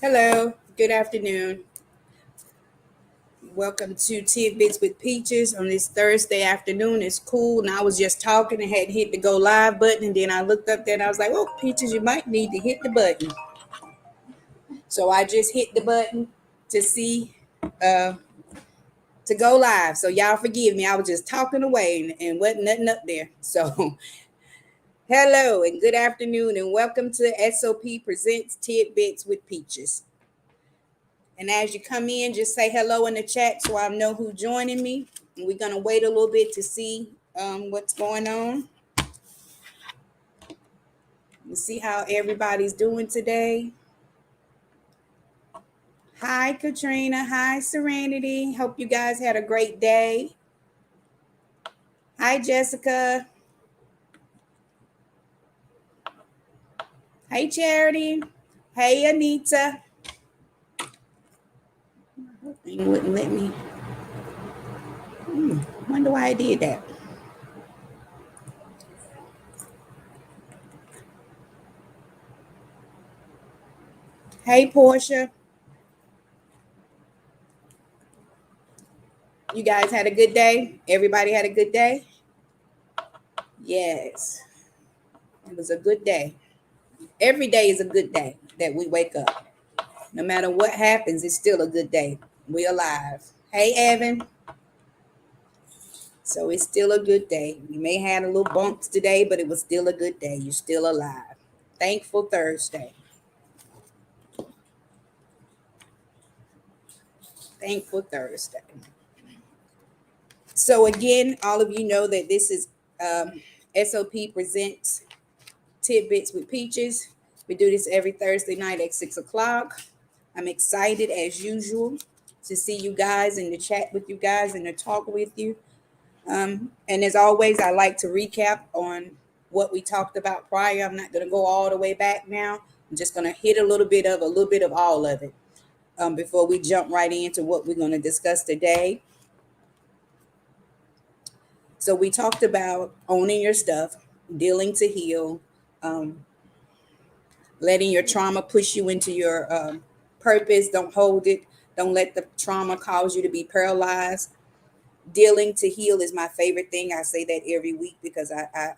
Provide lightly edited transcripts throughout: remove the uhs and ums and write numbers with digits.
Hello, good afternoon. Welcome to Tidbits with Peaches on this Thursday afternoon. It's cool, and I was just talking and had hit the go live button, and then I looked up there and I was like, "Oh, Peaches, you might need to hit the button." So I just hit the button to see to go live. So y'all forgive me. I was just talking away and wasn't nothing up there. So hello and good afternoon, and welcome to S.O.P presents Tidbits with Peaches. And as you come in, just say hello in the chat so I know who's joining me. And we're going to wait a little bit to see what's going on. Let's see how everybody's doing today. Hi, Katrina. Hi, Serenity. Hope you guys had a great day. Hi, Jessica. Hey, Charity. Hey, Anita. Thing wouldn't let me. Wonder why I did that. Hey, Portia. You guys had a good day? Everybody had a good day? Yes. It was a good day. Every day is a good day that we wake up. No matter what happens, it's still a good day. We're alive. Hey, Evan. So it's still a good day. You may have a little bumps today, but it was still a good day. You're still alive. Thankful Thursday. Thankful Thursday. So again, all of you know that this is S.O.P presents Tidbits with Peaches. We do this every Thursday night at 6 o'clock. I'm excited as usual to see you guys and to chat with you guys and to talk with you. And as always, I like to recap on what we talked about prior. I'm not going to go all the way back now. I'm just going to hit a little bit of all of it before we jump right into what we're going to discuss today. So we talked about owning your stuff, dealing to heal, um, letting your trauma push you into your purpose. Don't hold it. Don't let the trauma cause you to be paralyzed. Dealing to heal is my favorite thing. I say that every week because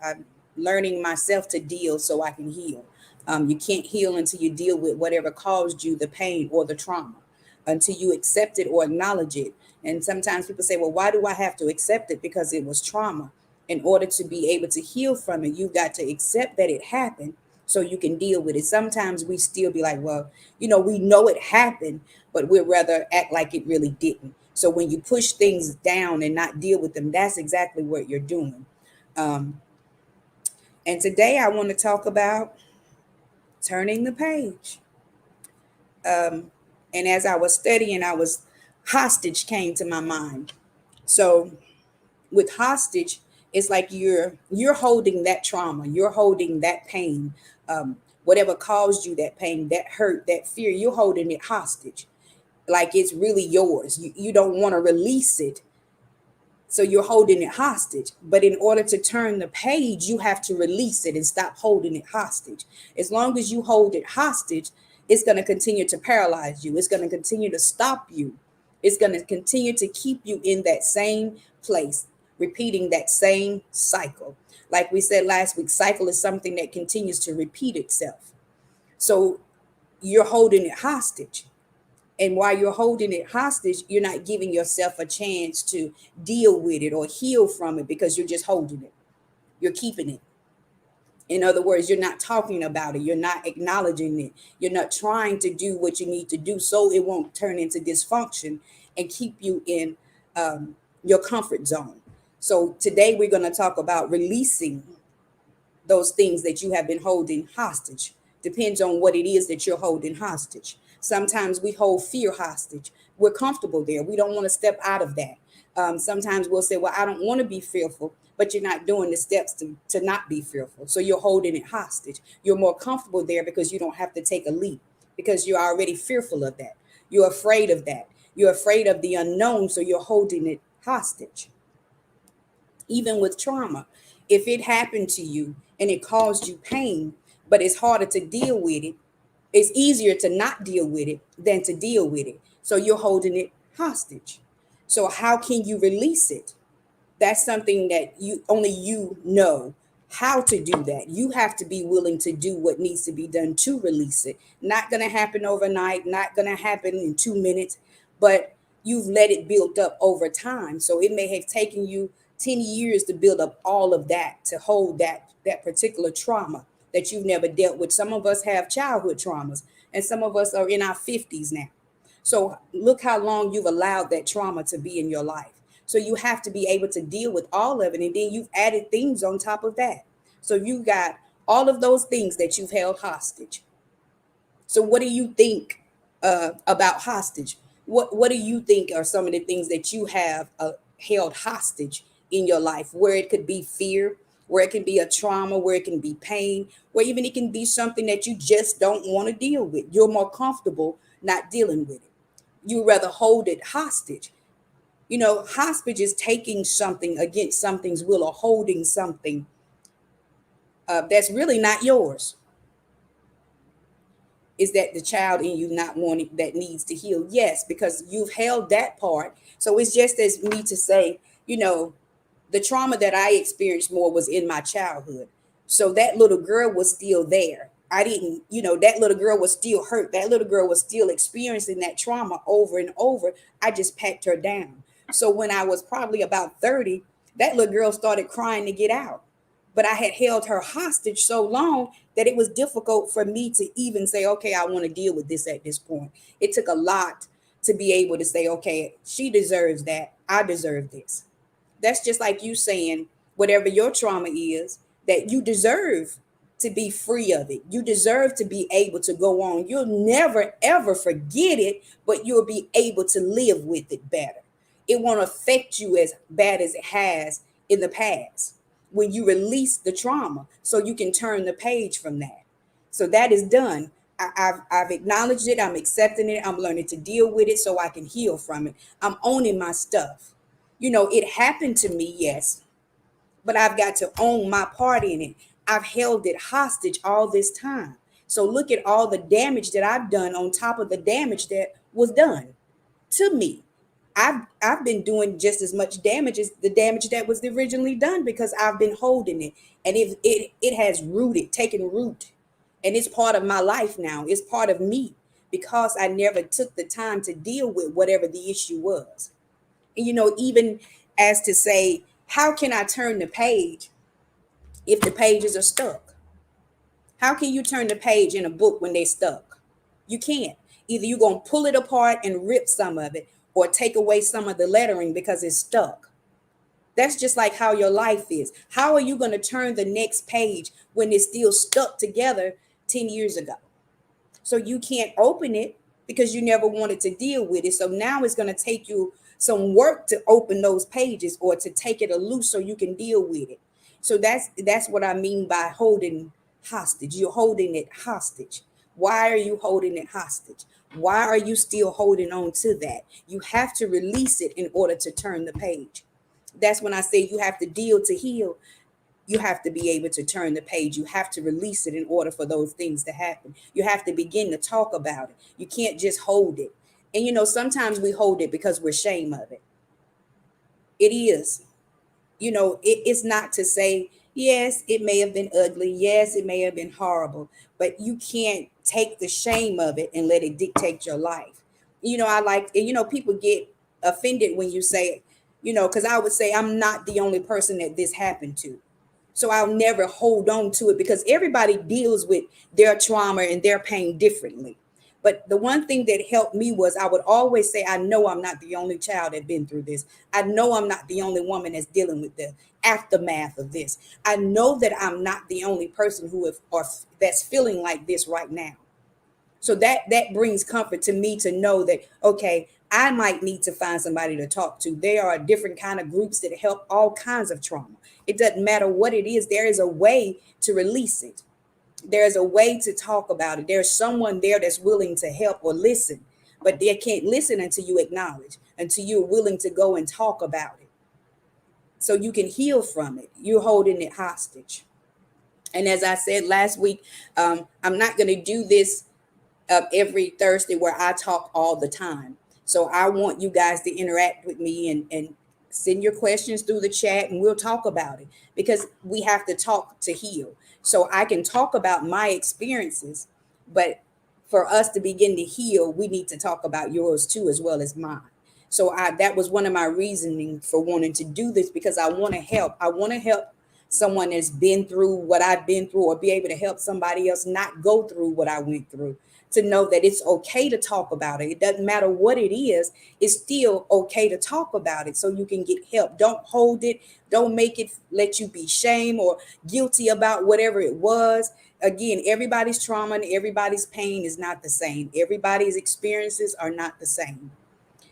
I'm learning myself to deal so I can heal. You can't heal until you deal with whatever caused you the pain or the trauma, until you accept it or acknowledge it. And sometimes people say, well, why do I have to accept it? Because it was trauma. In order to be able to heal from it, you've got to accept that it happened so you can deal with it. Sometimes we still be like, well, we know it happened, but we'd rather act like it really didn't. So when you push things down and not deal with them, that's exactly what you're doing. Um, and today I want to talk about turning the page. Um, and as I was studying, hostage came to my mind. So with hostage, it's like you're holding that trauma, you're holding that pain, whatever caused you that pain, that hurt, that fear, you're holding it hostage. Like it's really yours. You don't want to release it. So you're holding it hostage. But in order to turn the page, you have to release it and stop holding it hostage. As long as you hold it hostage, it's going to continue to paralyze you. It's going to continue to stop you. It's going to continue to keep you in that same place, repeating that same cycle. Like we said last week, cycle is something that continues to repeat itself. So you're holding it hostage. And while you're holding it hostage, you're not giving yourself a chance to deal with it or heal from it because you're just holding it. You're keeping it. In other words, you're not talking about it. You're not acknowledging it. You're not trying to do what you need to do so it won't turn into dysfunction and keep you in your comfort zone. So today we're going to talk about releasing those things that you have been holding hostage. Depends on what it is that you're holding hostage. Sometimes we hold fear hostage. We're comfortable there. We don't want to step out of that. Sometimes we'll say, well, I don't want to be fearful, but you're not doing the steps to not be fearful. So you're holding it hostage. You're more comfortable there because you don't have to take a leap because you're already fearful of that. You're afraid of that. You're afraid of the unknown. So you're holding it hostage. Even with trauma, if it happened to you and it caused you pain, but it's harder to deal with it, It's easier to not deal with it than to deal with it. So you're holding it hostage. So how can you release it? That's something that you only you know how to do that. You have to be willing to do what needs to be done to release it. Not going to happen overnight, not going to happen in 2 minutes, but you've let it build up over time. So it may have taken you 10 years to build up all of that, to hold that particular trauma that you've never dealt with. Some of us have childhood traumas, and some of us are in our 50s now. So look how long you've allowed that trauma to be in your life. So you have to be able to deal with all of it. And then you've added things on top of that. So you got all of those things that you've held hostage. So what do you think about hostage? What do you think are some of the things that you have held hostage in your life, where it could be fear, where it can be a trauma, where it can be pain, where even it can be something that you just don't want to deal with. You're more comfortable not dealing with it. You rather hold it hostage. Hostage is taking something against something's will, or holding something that's really not yours. Is that the child in you not wanting, that needs to heal? Yes, because you've held that part. So it's just as me to say, the trauma that I experienced more was in my childhood. So that little girl was still there. I didn't, that little girl was still hurt. That little girl was still experiencing that trauma over and over. I just packed her down. So when I was probably about 30, that little girl started crying to get out. But I had held her hostage so long that it was difficult for me to even say, okay, I want to deal with this at this point. It took a lot to be able to say, okay, she deserves that. I deserve this. That's just like you saying, whatever your trauma is, that you deserve to be free of it. You deserve to be able to go on. You'll never, ever forget it, but you'll be able to live with it better. It won't affect you as bad as it has in the past when you release the trauma, so you can turn the page from that. So that is done. I've acknowledged it. I'm accepting it. I'm learning to deal with it so I can heal from it. I'm owning my stuff. It happened to me, yes, but I've got to own my part in it. I've held it hostage all this time. So look at all the damage that I've done on top of the damage that was done to me. I've been doing just as much damage as the damage that was originally done, because I've been holding it, and it has rooted, taken root, and it's part of my life now. It's part of me, because I never took the time to deal with whatever the issue was. And, even as to say, how can I turn the page if the pages are stuck? How can you turn the page in a book when they're stuck? You can't. Either you're going to pull it apart and rip some of it, or take away some of the lettering because it's stuck. That's just like how your life is. How are you going to turn the next page when it's still stuck together 10 years ago? So you can't open it because you never wanted to deal with it. So now it's going to take you some work to open those pages, or to take it loose so you can deal with it. So that's what I mean by holding hostage. You're holding it hostage. Why are you holding it hostage? Why are you still holding on to that? You have to release it in order to turn the page. That's when I say you have to deal to heal. You have to be able to turn the page. You have to release it in order for those things to happen. You have to begin to talk about it. You can't just hold it. And sometimes we hold it because we're ashamed of it. It is. It's not to say, yes, it may have been ugly. Yes, it may have been horrible, but you can't take the shame of it and let it dictate your life. I like, people get offended when you say, because I would say I'm not the only person that this happened to. So I'll never hold on to it, because everybody deals with their trauma and their pain differently. But the one thing that helped me was I would always say, I know I'm not the only child that's been through this. I know I'm not the only woman that's dealing with the aftermath of this. I know that I'm not the only person or that's feeling like this right now. So that brings comfort to me to know that, okay, I might need to find somebody to talk to. There are different kind of groups that help all kinds of trauma. It doesn't matter what it is. There is a way to release it. There's a way to talk about it. There's someone there that's willing to help or listen, but they can't listen until you acknowledge, until you're willing to go and talk about it, so you can heal from it. You're holding it hostage. And as I said last week, I'm not going to do this every Thursday where I talk all the time. So I want you guys to interact with me and send your questions through the chat and we'll talk about it because we have to talk to heal. So I can talk about my experiences, but for us to begin to heal, we need to talk about yours too, as well as mine. So that was one of my reasoning for wanting to do this because I want to help. I want to help someone that's been through what I've been through or be able to help somebody else not go through what I went through, to know that it's okay to talk about it. It doesn't matter what it is, it's still okay to talk about it so you can get help. Don't hold it. Don't make it let you be shame or guilty about whatever it was. Again, everybody's trauma and everybody's pain is not the same. Everybody's experiences are not the same.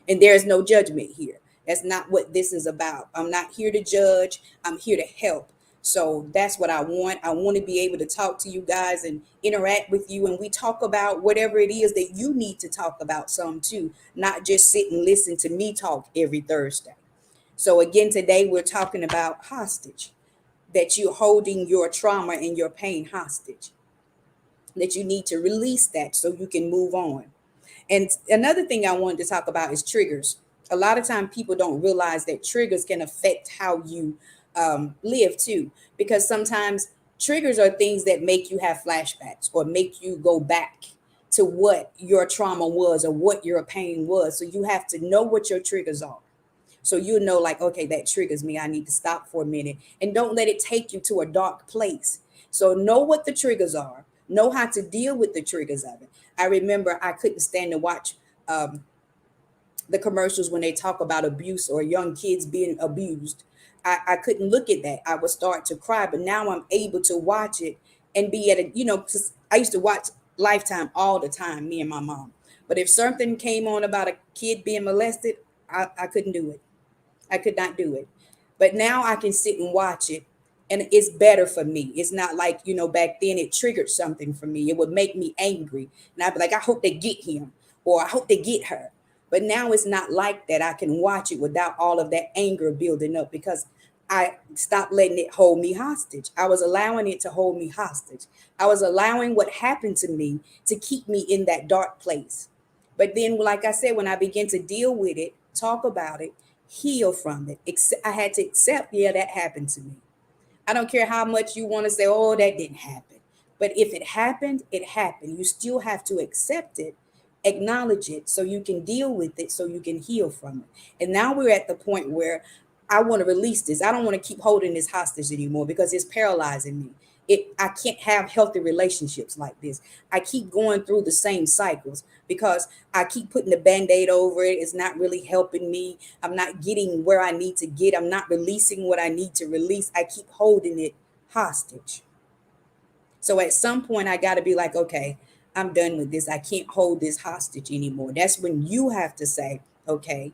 And there is no judgment here. That's not what this is about. I'm not here to judge. I'm here to help. So that's what I want. I want to be able to talk to you guys and interact with you. And we talk about whatever it is that you need to talk about some too, not just sit and listen to me talk every Thursday. So again, today we're talking about hostage, that you're holding your trauma and your pain hostage, that you need to release that so you can move on. And another thing I wanted to talk about is triggers. A lot of time people don't realize that triggers can affect how you live too, because sometimes triggers are things that make you have flashbacks or make you go back to what your trauma was or what your pain was. So you have to know what your triggers are. So you know, like, okay, that triggers me. I need to stop for a minute and don't let it take you to a dark place. So know what the triggers are, know how to deal with the triggers of it. I remember I couldn't stand to watch um, the commercials when they talk about abuse or young kids being abused. I couldn't look at that. I would start to cry, but now I'm able to watch it and be at a, because I used to watch Lifetime all the time, me and my mom. But if something came on about a kid being molested, I couldn't do it. I could not do it. But now I can sit and watch it and it's better for me. It's not like, back then it triggered something for me. It would make me angry. And I'd be like, I hope they get him or I hope they get her. But now it's not like that. I can watch it without all of that anger building up because I stopped letting it hold me hostage. I was allowing it to hold me hostage. I was allowing what happened to me to keep me in that dark place. But then, like I said, when I began to deal with it, talk about it, heal from it, I had to accept, yeah, that happened to me. I don't care how much you want to say, oh, that didn't happen. But if it happened, it happened. You still have to accept it, acknowledge it so you can deal with it, so you can heal from it. And now we're at the point where I want to release this. I don't want to keep holding this hostage anymore because it's paralyzing me. I can't have healthy relationships like this. I keep going through the same cycles because I keep putting the band-aid over it. It's not really helping me. I'm not getting where I need to get. I'm not releasing what I need to release. I keep holding it hostage. So at some point I got to be like, okay, I'm done with this. I can't hold this hostage anymore. That's when you have to say, okay,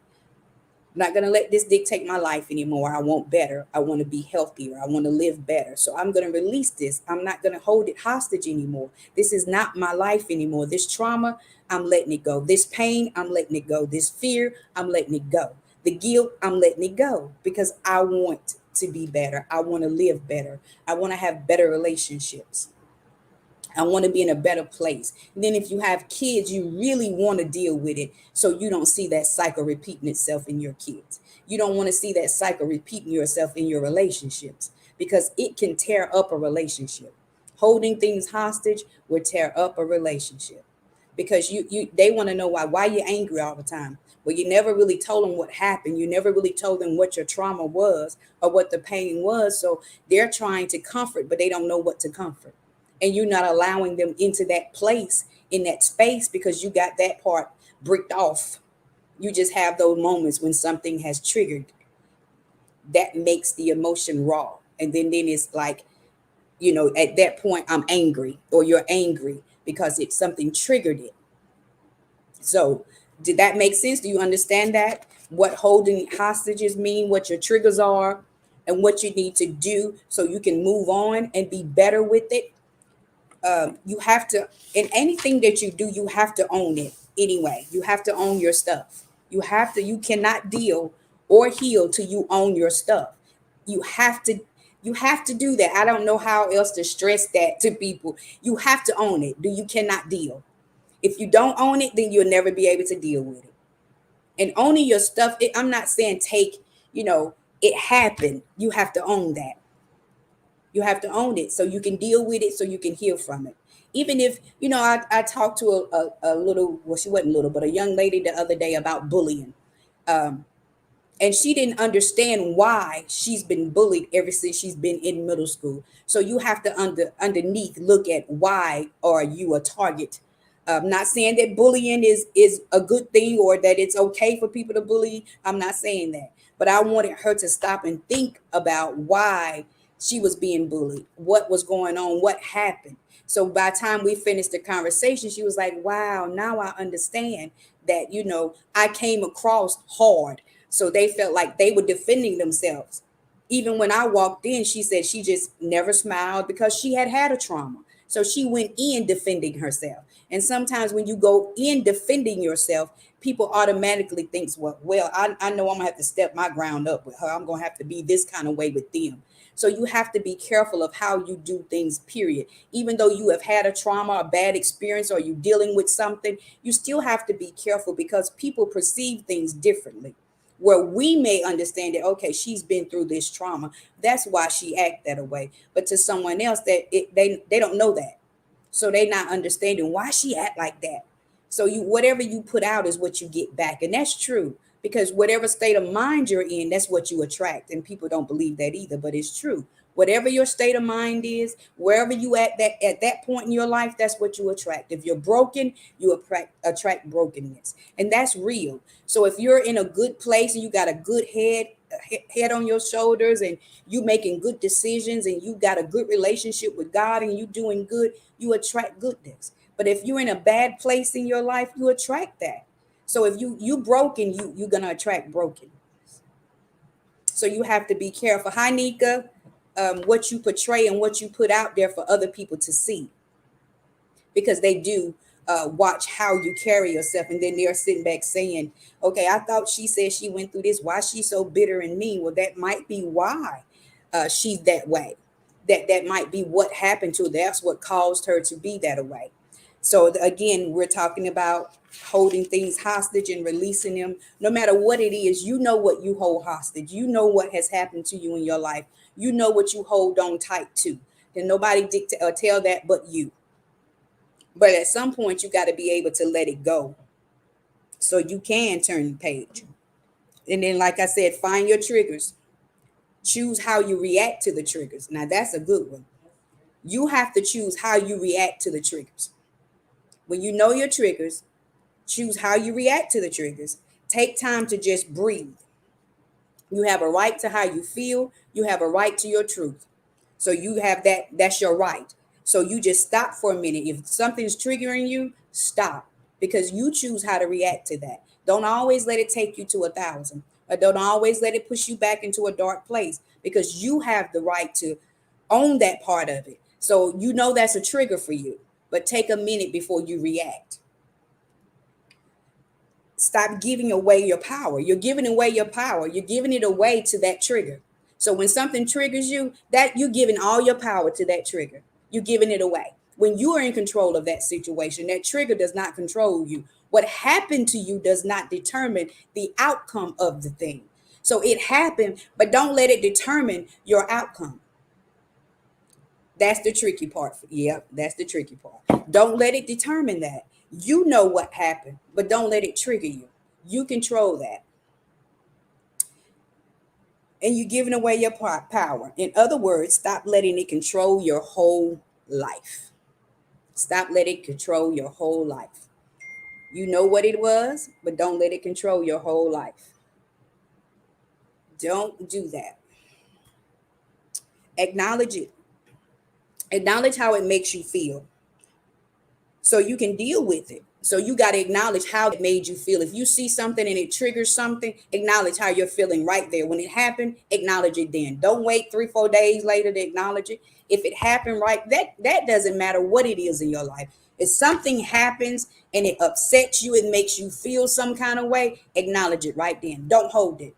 I'm not going to let this dictate my life anymore. I want better. I want to be healthier. I want to live better. So I'm going to release this. I'm not going to hold it hostage anymore. This is not my life anymore. This trauma, I'm letting it go. This pain, I'm letting it go. This fear, I'm letting it go. The guilt, I'm letting it go because I want to be better. I want to live better. I want to have better relationships. I want to be in a better place. And then if you have kids, you really want to deal with it so you don't see that cycle repeating itself in your kids. You don't want to see that cycle repeating yourself in your relationships because it can tear up a relationship. Holding things hostage will tear up a relationship because they want to know why you're angry all the time. Well, you never really told them what happened. You never really told them what your trauma was or what the pain was. So they're trying to comfort, but they don't know what to comfort, and you're not allowing them into that place, in that space, because you got that part bricked off. You just have those moments when something has triggered that makes the emotion raw, and then it's like, at that point I'm angry or you're angry because it's something triggered it. So did that make sense? Do you understand that, what holding hostages mean, what your triggers are, and what you need to do so you can move on and be better with it? You have to, in anything that you do, you have to own it anyway. You have to own your stuff. You cannot deal or heal till you own your stuff. You have to, you have to do that. I don't know how else to stress that to people. You have to own it. You cannot deal. If you don't own it, then you'll never be able to deal with it. And owning your stuff, I'm not saying take, it happened. You have to own that. You have to own it so you can deal with it, so you can heal from it. Even if, I talked to a little, well, she wasn't little, but a young lady the other day about bullying. Um, and she didn't understand why she's been bullied ever since she's been in middle school. So you have to underneath look at why are you a target. Not saying that bullying is a good thing or that it's okay for people to bully. I'm not saying that, but I wanted her to stop and think about why she was being bullied, what was going on, what happened. So by the time we finished the conversation, she was like, wow, now I understand that, I came across hard. So they felt like they were defending themselves. Even when I walked in, she said she just never smiled because she had had a trauma. So she went in defending herself. And sometimes when you go in defending yourself, people automatically thinks, well, I know I'm gonna have to step my ground up with her. I'm gonna have to be this kind of way with them. So you have to be careful of how you do things, period. Even though you have had a trauma, a bad experience, or you dealing with something, you still have to be careful because people perceive things differently. Where we may understand that, okay, she's been through this trauma. That's why she act that way. But to someone else, they don't know that. So they not understanding why she act like that. So whatever you put out is what you get back. And that's true because whatever state of mind you're in, that's what you attract. And people don't believe that either, but it's true. Whatever your state of mind is, wherever you at that point in your life, that's what you attract. If you're broken, you attract brokenness. And that's real. So if you're in a good place and you got a good head on your shoulders and you making good decisions and you got a good relationship with God and you doing good, you attract goodness. But if you're in a bad place in your life, you attract that. So if you broken, you're gonna attract broken. So you have to be careful. Hi, Nika. What you portray and what you put out there for other people to see, because they do watch how you carry yourself, and then they're sitting back saying, okay, I thought she said she went through this, why she's so bitter and mean? Well, that might be why she's that way. That might be what happened to her. That's what caused her to be that way. So again, we're talking about holding things hostage and releasing them. No matter what it is, you know what you hold hostage. You know what has happened to you in your life. You know what you hold on tight to. And nobody dictate or tell that but you. But at some point, you got to be able to let it go so you can turn the page. And then, like I said, find your triggers. Choose how you react to the triggers. Now, that's a good one. You have to choose how you react to the triggers. When you know your triggers, choose how you react to the triggers. Take time to just breathe. You have a right to how you feel. You have a right to your truth. So you have that's your right. So you just stop for a minute. If something's triggering you, stop, because you choose how to react to that. Don't always let it take you to 1,000, or don't always let it push you back into a dark place, because you have the right to own that part of it. So you know that's a trigger for you, but take a minute before you react. Stop giving away your power. You're giving away your power. You're giving it away to that trigger. So when something triggers you, that you're giving all your power to that trigger. You're giving it away. When you are in control of that situation, that trigger does not control you. What happened to you does not determine the outcome of the thing. So it happened, but don't let it determine your outcome. That's the tricky part. Yep, that's the tricky part. Don't let it determine that. You know what happened, but don't let it trigger you. You control that. And you're giving away your power. In other words, stop letting it control your whole life. Stop letting it control your whole life. You know what it was, but don't let it control your whole life. Don't do that. Acknowledge it. Acknowledge how it makes you feel, so you can deal with it. So you got to acknowledge how it made you feel. If you see something and it triggers something, acknowledge how you're feeling right there. When it happened, acknowledge it then. Don't wait 3-4 days later to acknowledge it. If it happened right, that doesn't matter what it is in your life. If something happens and it upsets you, it makes you feel some kind of way, acknowledge it right then. Don't hold it.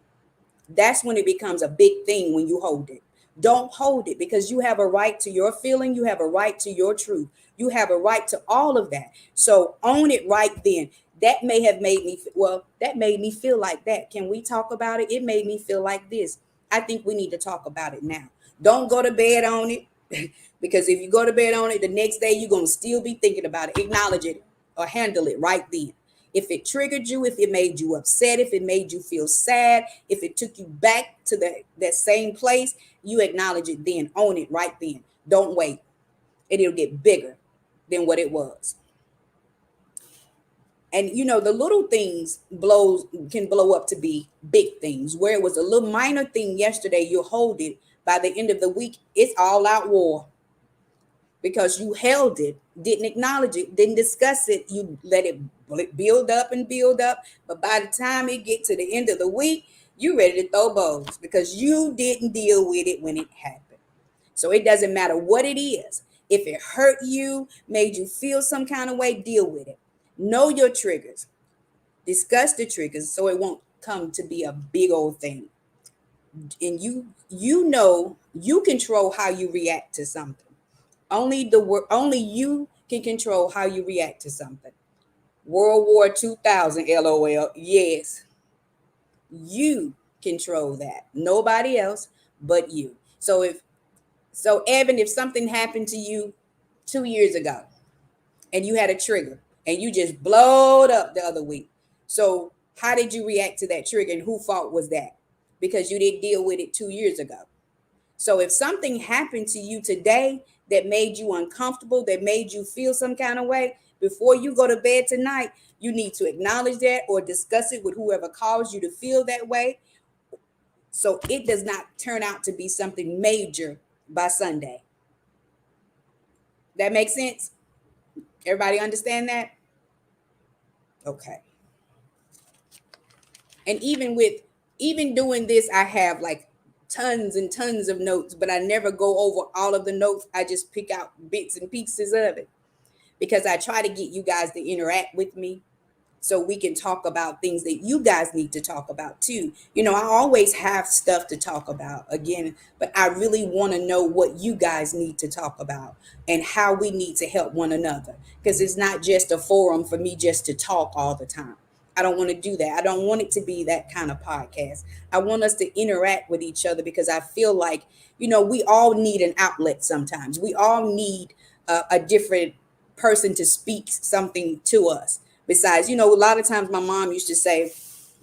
That's when it becomes a big thing, when you hold it. Don't hold it, because you have a right to your feeling. You have a right to your truth. You have a right to all of that. So own it right then. That may have made me, well, that made me feel like that. Can we talk about it? It made me feel like this. I think we need to talk about it now. Don't go to bed on it because if you go to bed on it, the next day you're going to still be thinking about it. Acknowledge it or handle it right then. If it triggered you, if it made you upset, if it made you feel sad, if it took you back to that same place, you acknowledge it then. Own it right then. Don't wait. It'll get bigger than what it was. And the little things can blow up to be big things. Where it was a little minor thing yesterday, you'll hold it. By the end of the week, it's all out war because you held it, didn't acknowledge it, didn't discuss it. You let it build up and build up. But by the time it get to the end of the week, you ready to throw bows because you didn't deal with it when it happened. So it doesn't matter what it is. If it hurt you, made you feel some kind of way, deal with it. Know your triggers. Discuss the triggers so it won't come to be a big old thing. And you control how you react to something. Only you can control how you react to something. World War 2000, LOL. Yes, you control that. Nobody else but you. So Evan, if something happened to you 2 years ago and you had a trigger and you just blowed up the other week. So how did you react to that trigger and who fault was that? Because you didn't deal with it 2 years ago. So if something happened to you today that made you uncomfortable, that made you feel some kind of way, before you go to bed tonight, you need to acknowledge that or discuss it with whoever caused you to feel that way. So it does not turn out to be something major by Sunday. That makes sense? Everybody understand that? Okay. And even doing this, I have like tons and tons of notes, but I never go over all of the notes. I just pick out bits and pieces of it because I try to get you guys to interact with me so we can talk about things that you guys need to talk about too. I always have stuff to talk about again, but I really want to know what you guys need to talk about and how we need to help one another because it's not just a forum for me just to talk all the time. I don't want to do that. I don't want it to be that kind of podcast. I want us to interact with each other because I feel like, we all need an outlet sometimes. We all need a different person to speak something to us. Besides, a lot of times my mom used to say,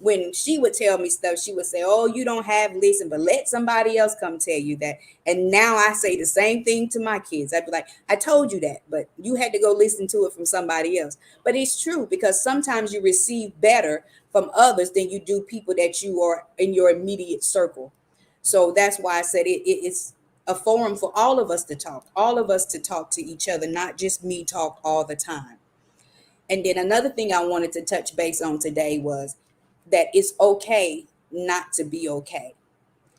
when she would tell me stuff, she would say, "Oh, you don't have listen, but let somebody else come tell you that." And now I say the same thing to my kids. I'd be like, "I told you that, but you had to go listen to it from somebody else." But it's true because sometimes you receive better from others than you do people that you are in your immediate circle. So that's why I said it's a forum for all of us to talk, all of us to talk to each other, not just me talk all the time. And then another thing I wanted to touch base on today was that it's okay not to be okay.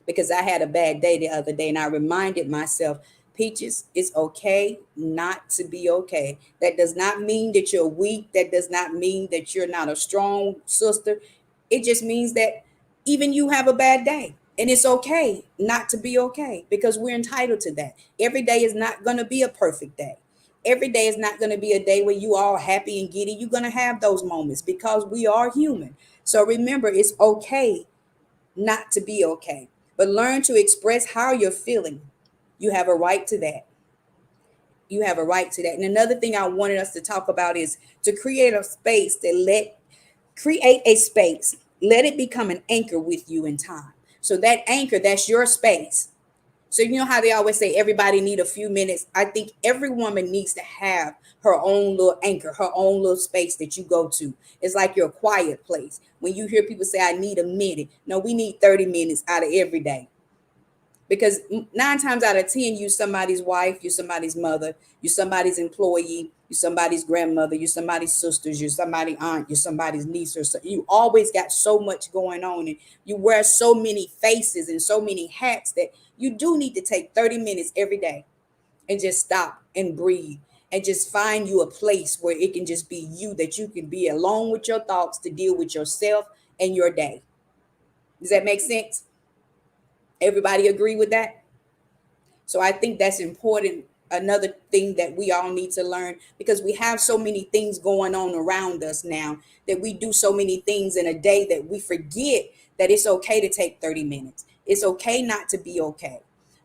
Because I had a bad day the other day and I reminded myself, Peaches, it's okay not to be okay. That does not mean that you're weak. That does not mean that you're not a strong sister. It just means that even you have a bad day. And it's okay not to be okay because we're entitled to that. Every day is not going to be a perfect day. Every day is not going to be a day where you all happy and giddy. You're going to have those moments because we are human. So remember, it's okay not to be okay, but learn to express how you're feeling. You have a right to that. You have a right to that. And another thing I wanted us to talk about is to create a space. Let it become an anchor with you in time. So that anchor, that's your space. So you know how they always say everybody need a few minutes. I think every woman needs to have her own little anchor, her own little space that you go to. It's like your quiet place. When you hear people say, I need a minute. No, we need 30 minutes out of every day. Because 9 times out of 10, you somebody's wife, you somebody's mother, you somebody's employee, you somebody's grandmother, you somebody's sisters, you somebody's aunt, you somebody's niece, or so. You always got so much going on, and you wear so many faces and so many hats that you do need to take 30 minutes every day and just stop and breathe and just find you a place where it can just be you, that you can be alone with your thoughts to deal with yourself and your day. Does that make sense? Everybody agree with that? So I think that's important another thing that we all need to learn, because we have so many things going on around us now, that we do so many things in a day that we forget that it's okay to take 30 minutes. It's okay not to be okay,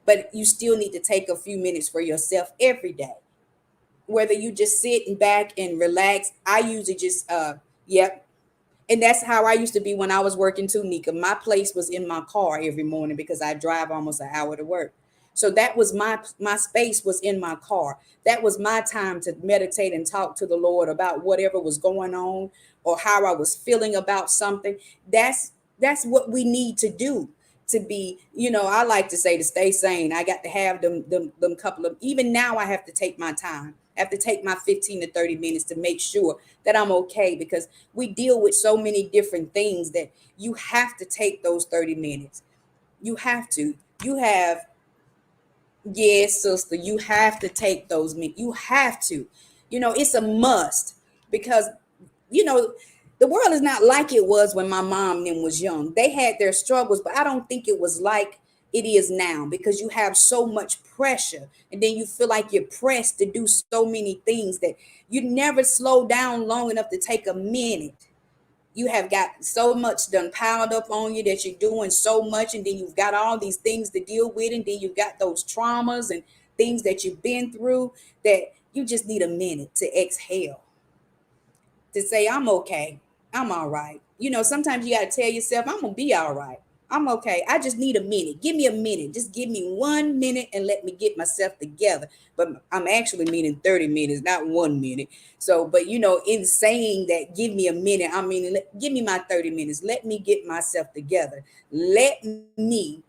but you still need to take a few minutes for yourself every day, whether you just sit and back and relax. I usually just yep. And that's how I used to be when I was working too, Nika. My place was in my car every morning because I drive almost an hour to work. So that was my space was in my car. That was my time to meditate and talk to the Lord about whatever was going on or how I was feeling about something. That's what we need to do to be, I like to say, to stay sane. I got to have them couple of, even now I have to take my time. I have to take my 15 to 30 minutes to make sure that I'm okay, because we deal with so many different things that you have to take those 30 minutes. You have to. You have, yes, sister, you have to take those minutes. You have to. It's a must, because you know, the world is not like it was when my mom and them was young. They had their struggles, but I don't think it was like it is now, because you have so much pressure, and then you feel like you're pressed to do so many things that you never slow down long enough to take a minute. You have got so much done piled up on you that you're doing so much, and then you've got all these things to deal with, and then you've got those traumas and things that you've been through, that you just need a minute to exhale, to say, I'm okay. I'm all right. Sometimes you got to tell yourself, I'm going to be all right. I'm okay. I just need a minute. Give me a minute. Just give me 1 minute and let me get myself together. But I'm actually meaning 30 minutes, not 1 minute. So, but in saying that, give me a minute, I mean, give me my 30 minutes. Let me get myself together. Let me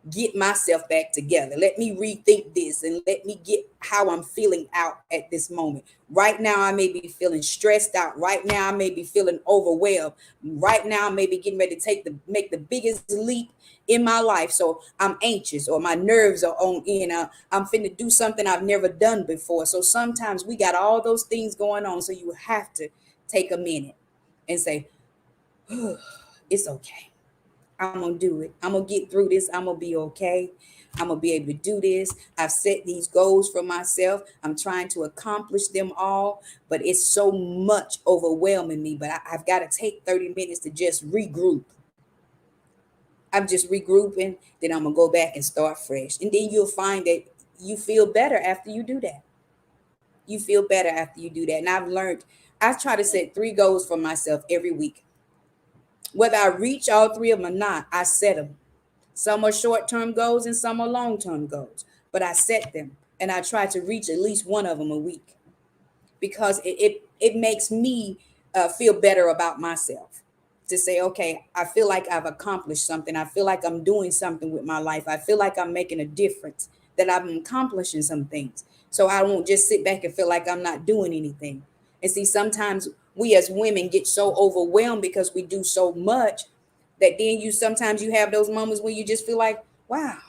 get myself back together. Let me rethink this and let me get how I'm feeling out at this moment. Right now, I may be feeling stressed out. Right now, I may be feeling overwhelmed. Right now, I may be getting ready to make the biggest leap in my life. So I'm anxious, or my nerves are on in. I'm finna do something I've never done before. So sometimes we got all those things going on. So you have to take a minute and say, it's okay. I'm gonna do it. I'm gonna get through this. I'm gonna be okay. I'm gonna be able to do this. I've set these goals for myself. I'm trying to accomplish them all, but it's so much overwhelming me. But I've got to take 30 minutes to just regroup. I'm just regrouping. Then I'm gonna go back and start fresh. And then you'll find that you feel better after you do that. You feel better after you do that. And I've learned, I try to set 3 goals for myself every week. Whether I reach all 3 of them or not, I set them. Some are short term goals and some are long term goals, but I set them and I try to reach at least one of them a week, because it makes me feel better about myself, to say, okay, I feel like I've accomplished something. I feel like I'm doing something with my life. I feel like I'm making a difference, that I'm accomplishing some things. So I won't just sit back and feel like I'm not doing anything. And see, sometimes we as women get so overwhelmed because we do so much, that then you have those moments where you just feel like, wow,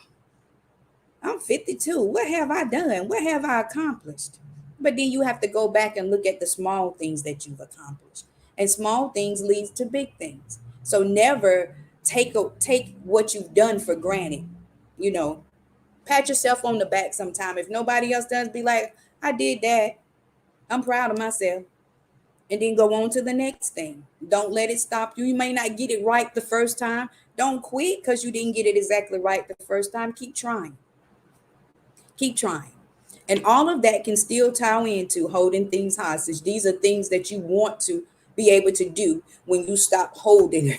I'm 52. What have I done? What have I accomplished? But then you have to go back and look at the small things that you've accomplished. And small things leads to big things. So never take what you've done for granted. You know, pat yourself on the back sometime. If nobody else does, be like, I did that. I'm proud of myself. And then go on to the next thing. Don't let it stop you. You may not get it right the first time. Don't quit because you didn't get it exactly right the first time. Keep trying. Keep trying. And all of that can still tie into holding things hostage. These are things that you want to be able to do when you stop holding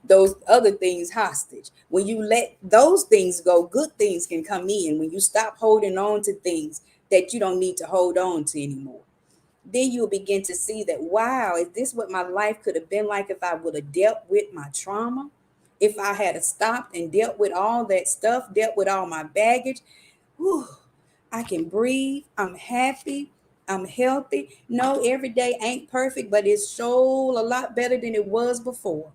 those other things hostage. When you let those things go, good things can come in. When you stop holding on to things that you don't need to hold on to anymore, then you'll begin to see that, wow, is this what my life could have been like if I would have dealt with my trauma? If I had stopped and dealt with all that stuff, dealt with all my baggage, whew, I can breathe. I'm happy. I'm healthy. No, every day ain't perfect, but it's so a lot better than it was before.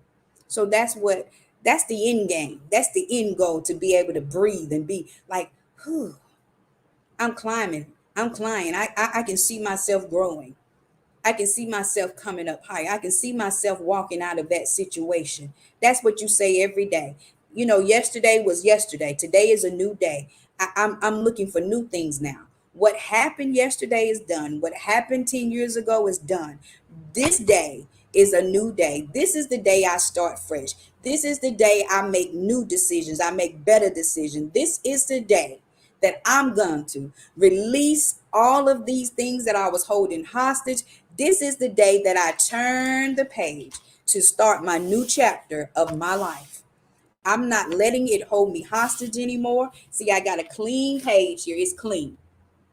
So that's the end game. That's the end goal, to be able to breathe and be like, whew, I'm climbing. I'm climbing. I can see myself growing. I can see myself coming up high. I can see myself walking out of that situation. That's what you say every day. Yesterday was yesterday. Today is a new day. I'm looking for new things now. What happened yesterday is done. What happened 10 years ago is done. This day is a new day. This is the day I start fresh. This is the day I make new decisions. I make better decisions. This is the day that I'm going to release all of these things that I was holding hostage. This is the day that I turn the page to start my new chapter of my life. I'm not letting it hold me hostage anymore. See, I got a clean page here. It's clean.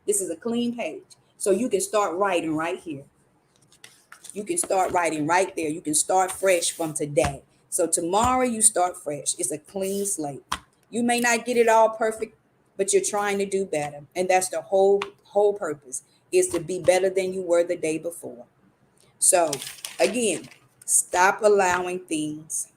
This is a clean page. So you can start writing right here. You can start writing right there. You can start fresh from today. So tomorrow you start fresh. It's a clean slate. You may not get it all perfect, but you're trying to do better. And that's the whole purpose, is to be better than you were the day before. So again, stop allowing things.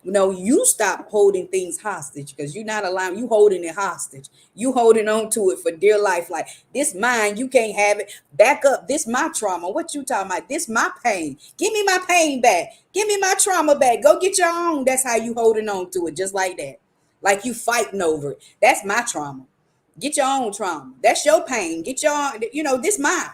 No, you stop holding things hostage, because you're not allowing, you holding it hostage. You holding on to it for dear life. Like, this mine, you can't have it. Back up. This my trauma. What you talking about? This my pain. Give me my pain back. Give me my trauma back. Go get your own. That's how you holding on to it, just like that. Like you fighting over it. That's my trauma. Get your own trauma. That's your pain. Get your own, this mine.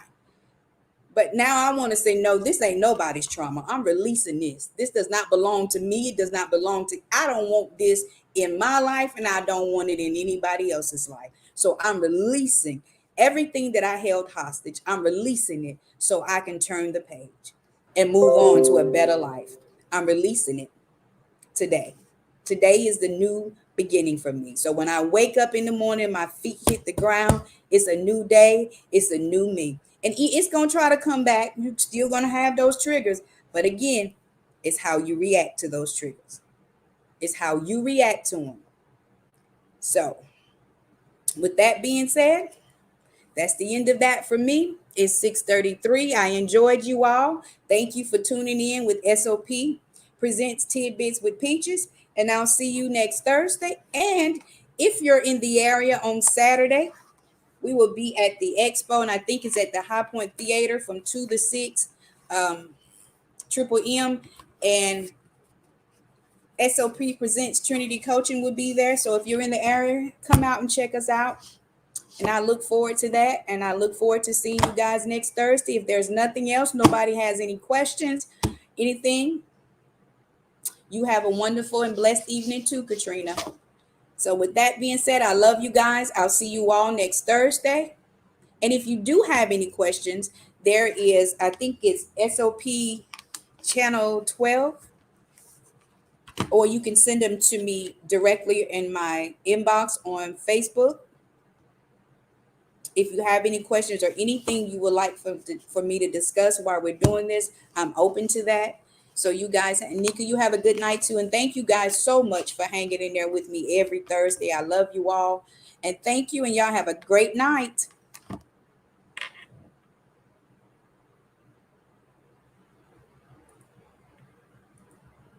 But now I want to say, no, this ain't nobody's trauma. I'm releasing this. This does not belong to me. It does not belong to, I don't want this in my life, and I don't want it in anybody else's life. So I'm releasing everything that I held hostage. I'm releasing it so I can turn the page and move on to a better life. I'm releasing it today. Today is the new beginning for me. So when I wake up in the morning, my feet hit the ground, it's a new day, it's a new me. And it's going to try to come back. You're still going to have those triggers. But again, it's how you react to those triggers. It's how you react to them. So with that being said, that's the end of that for me. It's 6:33. I enjoyed you all. Thank you for tuning in with S.O.P. Presents Tidbits with Peaches. And I'll see you next Thursday. And if you're in the area on Saturday, we will be at the expo, and I think it's at the High Point Theater from 2 to 6. Triple M and S.O.P. Presents Trinity Coaching will be there. So if you're in the area, come out and check us out. And I look forward to that. And I look forward to seeing you guys next Thursday. If there's nothing else, nobody has any questions, anything, you have a wonderful and blessed evening too, Katrina. So with that being said, I love you guys. I'll see you all next Thursday. And if you do have any questions, there is, I think it's S.O.P. channel 12, or you can send them to me directly in my inbox on Facebook. If you have any questions or anything you would like for me to discuss while we're doing this, I'm open to that. So you guys, and Nika, you have a good night too. And thank you guys so much for hanging in there with me every Thursday. I love you all. And thank you. And y'all have a great night.